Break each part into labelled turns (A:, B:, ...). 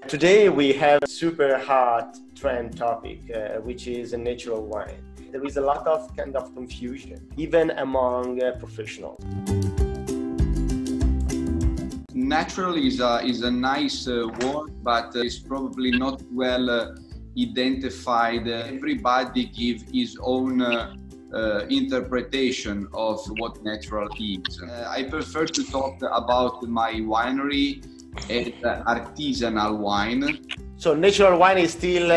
A: Today we have a super hot trend topic, which is a natural wine. There is a lot of kind of confusion, even among professionals.
B: Natural is a nice word, but it's probably not well identified. Everybody gives his own interpretation of what natural is. I prefer to talk about my winery as artisanal wine.
A: So natural wine is still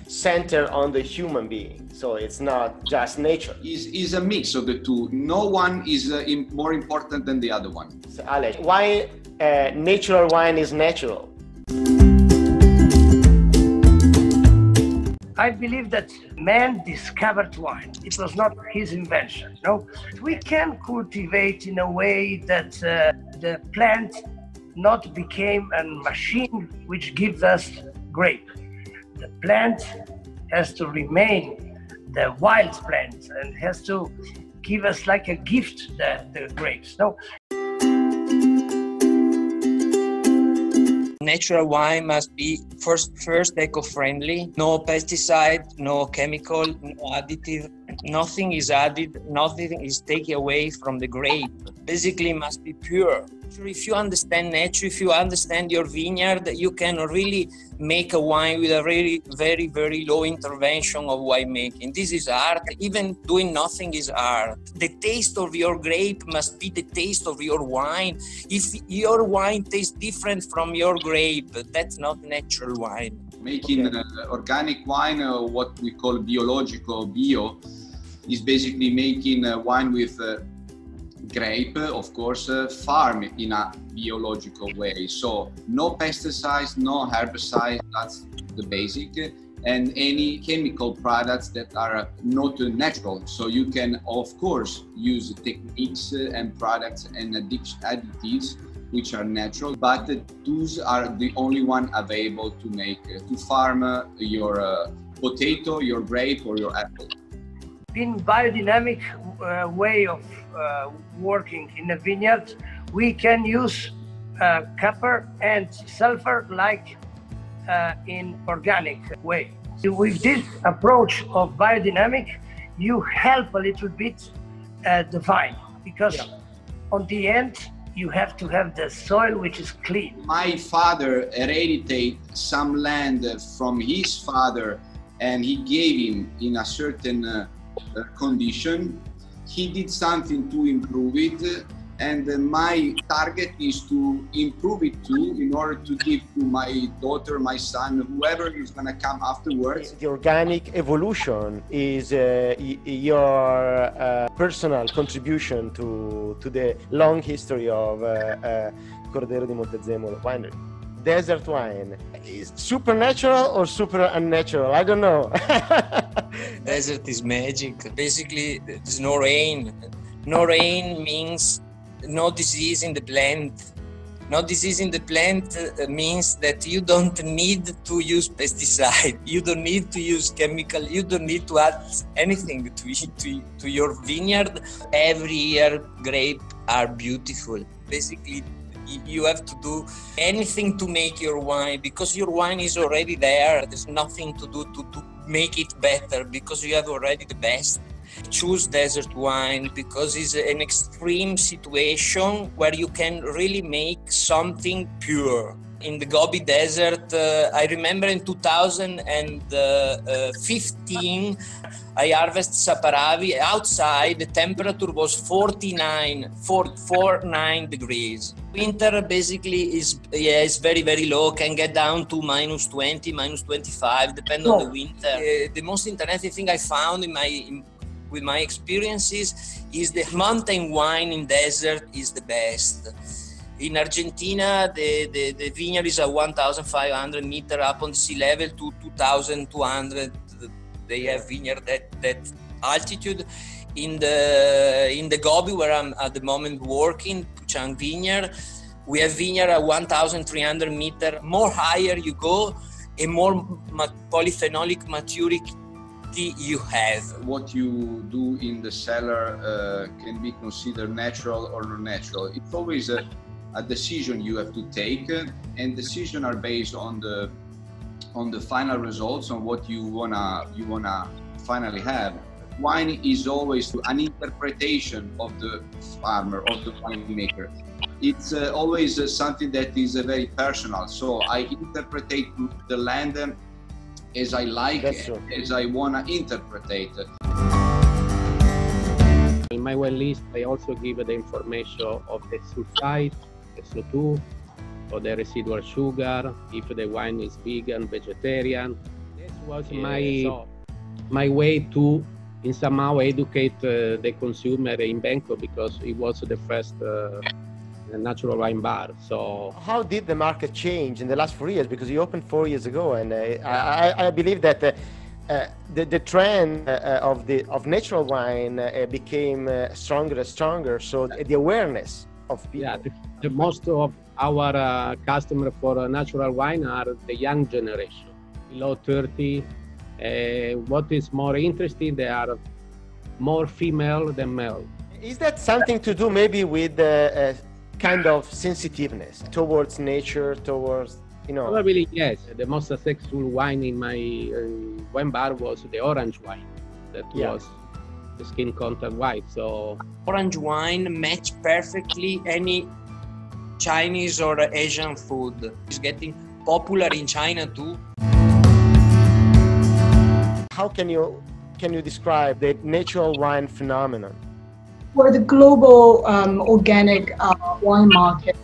A: centered on the human being. So it's not just nature.
B: Is a mix of the two. No one is more important than the other one.
A: So Alex, why natural wine is natural?
C: I believe that man discovered wine. It was not his invention. No, we can cultivate in a way that the plant not became a machine which gives us grape. The plant has to remain the wild plant and has to give us like a gift the grapes. No.
D: Natural wine must be first eco-friendly, no pesticide, no chemical, no additive, nothing is added, nothing is taken away from the grape. Basically, it must be pure. If you understand nature, if you understand your vineyard, you can really make a wine with a really very, very low intervention of winemaking. This is art. Even doing nothing is art. The taste of your grape must be the taste of your wine. If your wine tastes different from your grape, that's not natural wine.
B: Making organic wine, what we call biological, bio, is basically making wine with grape, of course, farm in a biological way. So no pesticides, no herbicides, that's the basic, and any chemical products that are not natural. So you can, of course, use techniques and products and additives which are natural, but those are the only one available to make, to farm your potato, your grape, or your apple.
C: In biodynamic way of working in a vineyard, we can use copper and sulfur like in organic way. With this approach of biodynamic, you help a little bit the vine, because on the end you have to have the soil which is clean.
B: My father inherited some land from his father, and he gave him in a certain condition. He did something to improve it, and my target is to improve it too, in order to give to my daughter, my son, whoever is going to come afterwards.
A: The organic evolution is your personal contribution to the long history of Cordero di Montezemolo winery. Desert wine is supernatural or super unnatural? I don't know.
D: Desert is magic. Basically, there's no rain. No rain means no disease in the plant. No disease in the plant means that you don't need to use pesticide. You don't need to use chemical. You don't need to add anything to your vineyard. Every year, grapes are beautiful. Basically, you have to do anything to make your wine, because your wine is already there. There's nothing to do to make it better, because you have already the best. Choose desert wine because it's an extreme situation where you can really make something pure. In the Gobi Desert, I remember in 2015, I harvested Saparavi. Outside, the temperature was 49 degrees. Winter basically is very, very low, can get down to minus 20, minus 25, depending on the winter. The most interesting thing I found with my experiences is the mountain wine in desert is the best. In Argentina, the vineyard is at 1,500 meters up on the sea level to 2,200. They have vineyard at that altitude. In the Gobi, where I'm at the moment working, Puchang Vineyard, we have vineyard at 1,300 meters. More higher you go, a more polyphenolic maturity you have.
B: What you do in the cellar can be considered natural or non natural. It's always a decision you have to take, and decisions are based on the final results, on what you wanna finally have. Wine is always an interpretation of the farmer, of the winemaker. It's always something that is very personal. So I interpret the land as I like, as I wanna interpret it.
E: In my wine list, I also give the information of the sulfite, SO2, or the residual sugar, if the wine is vegan, vegetarian. This was my way to, in somehow, educate the consumer in Bangkok, because it was the first natural wine bar. So
A: how did the market change in the last 4 years? Because you opened 4 years ago, and I believe that the trend of natural wine became stronger and stronger. So the awareness of people.
E: Yeah, the most of our customers for natural wine are the young generation, below 30. What is more interesting, they are more female than male.
A: Is that something to do maybe with kind of sensitiveness towards nature, towards, you know?
E: Probably yes. The most successful wine in my wine bar was the orange wine. That was the skin contact white. So
D: orange wine match perfectly any Chinese or Asian food. It's getting popular in China too.
A: How can you describe the natural wine phenomenon?
F: For the global organic wine market,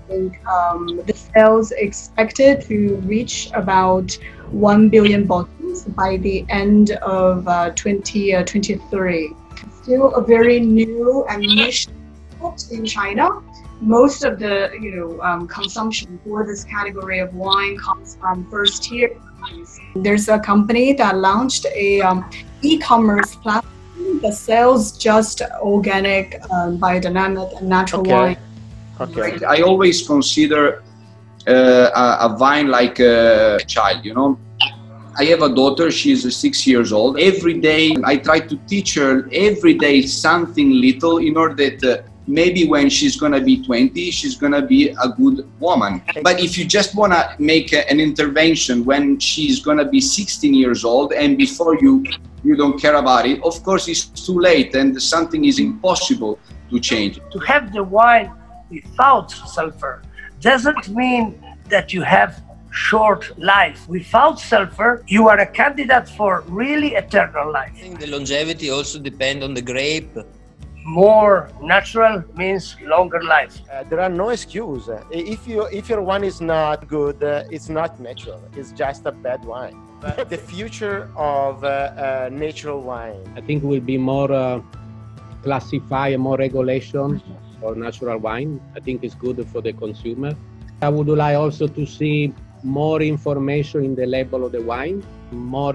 F: I think the sales expected to reach about 1 billion bottles by the end of 2023. Still a very new and niche product in China. Most of the consumption for this category of wine comes from first-tier wines. There's a company that launched a e-commerce platform that sells just organic, biodynamic, and natural wine.
B: Okay. I always consider a vine like a child, you know. I have a daughter, she's 6 years old. Every day I try to teach her every day something little, in order that maybe when she's gonna be 20, she's gonna be a good woman. But if you just wanna make an intervention when she's gonna be 16 years old, and before you don't care about it, of course it's too late, and something is impossible to change.
C: To have the wine without sulfur doesn't mean that you have short life. Without sulfur, you are a candidate for really eternal life.
D: I think the longevity also depends on the grape.
C: More natural means longer life.
A: There are no excuses. If your wine is not good, it's not natural. It's just a bad wine. The future of natural wine,
E: I think will be more classified, more regulation for natural wine. I think it's good for the consumer. I would like also to see more information in the label of the wine, more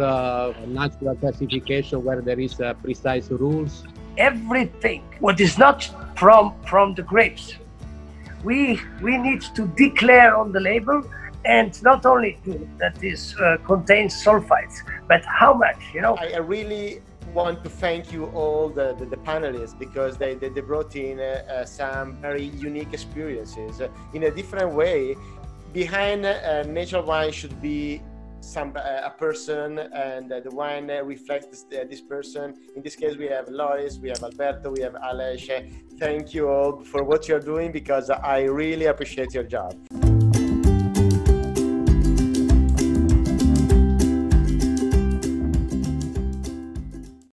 E: natural classification where there is precise rules.
C: Everything what is not from the grapes, we need to declare on the label, and not only that this contains sulfites, but how much, you know.
A: I really want to thank you all the panelists, because they brought in some very unique experiences in a different way. Behind natural wine should be a person, and the wine reflects this person. In this case, we have Loris, we have Alberto, we have Aleš. Thank you all for what you're doing, because I really appreciate your job.